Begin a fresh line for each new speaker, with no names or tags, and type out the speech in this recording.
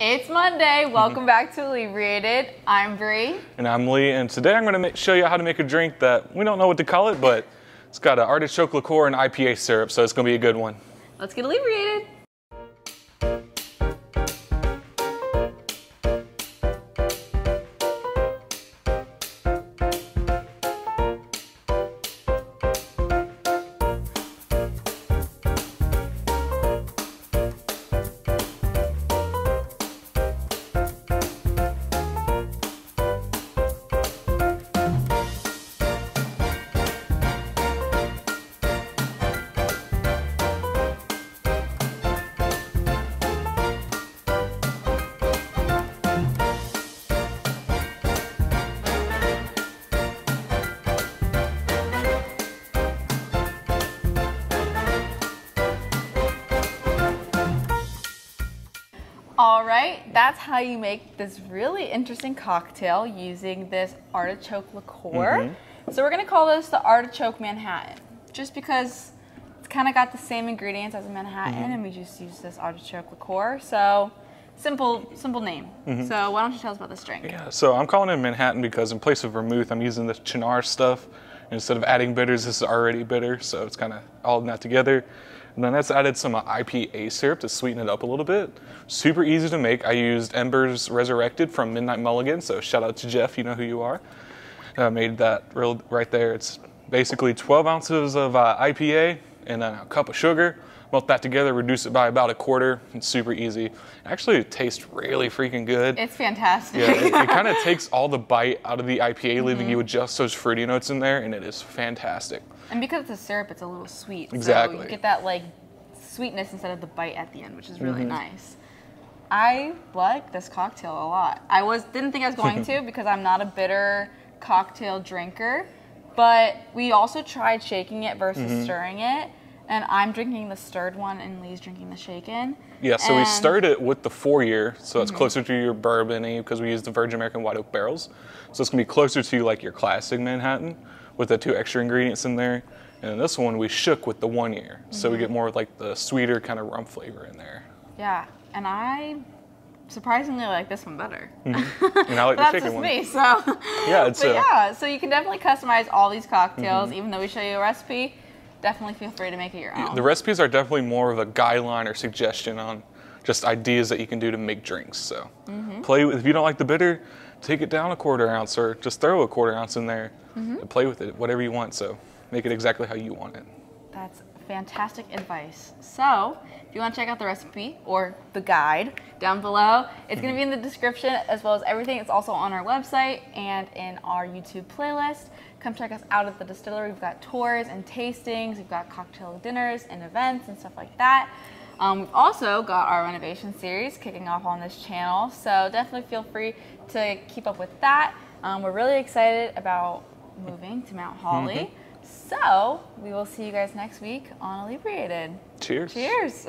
It's Monday. Welcome back to Inebriated. I'm Bree.
And I'm Lee, and today I'm going to show you how to make a drink that we don't know what to call it, but it's got an artichoke liqueur and IPA syrup, so it's going to be a good one.
Let's get inebriated. All right, that's how you make this really interesting cocktail using this artichoke liqueur. So we're gonna call this the Artichoke Manhattan, just because it's kind of got the same ingredients as a Manhattan, and we just use this artichoke liqueur. So simple name. So why don't you tell us about this drink?
Yeah, so I'm calling it Manhattan because in place of vermouth, I'm using the Cynar stuff. Instead of adding bitters, this is already bitter, so it's kind of all in that together. And then that's added some IPA syrup to sweeten it up a little bit. Super easy to make. I used Embers Resurrected from Midnight Mulligan, so shout out to Jeff, you know who you are. Made that right there. It's basically 12 ounces of IPA and then a cup of sugar. Melt that together, reduce it by about a quarter. It's super easy. Actually, it tastes really freaking good.
It's fantastic.
Yeah, it kind of takes all the bite out of the IPA, leaving you with just those fruity notes in there, and it is fantastic.
And because it's a syrup, it's a little sweet.
Exactly.
So you get that like sweetness instead of the bite at the end, which is really nice. I like this cocktail a lot. Didn't think I was going to because I'm not a bitter cocktail drinker, but we also tried shaking it versus stirring it. And I'm drinking the stirred one, and Lee's drinking the shaken.
Yeah, so we stirred it with the 4-year, so it's closer to your bourbon-y because we use the Virgin American White Oak barrels. So it's gonna be closer to like your classic Manhattan with the 2 extra ingredients in there. And this one we shook with the 1-year, so we get more like the sweeter kind of rum flavor in there.
Yeah, and I surprisingly like this one better.
And I like the shaken one.
That's just me, so.
Yeah,
so you can definitely customize all these cocktails, even though we show you a recipe. Definitely feel free to make it your own.
The recipes are definitely more of a guideline or suggestion on just ideas that you can do to make drinks. So play with, if you don't like the bitter, take it down a 1/4 ounce or just throw a 1/4 ounce in there and play with it, whatever you want. So make it exactly how you want it.
That's fantastic advice. So if you want to check out the recipe or the guide down below, it's going to be in the description as well as everything. It's also on our website and in our YouTube playlist. Come check us out at the distillery. We've got tours and tastings. We've got cocktail dinners and events and stuff like that. We've also got our renovation series kicking off on this channel, so definitely feel free to keep up with that. We're really excited about moving to Mount Holly. So we will see you guys next week on Inebriated.
Cheers.
Cheers.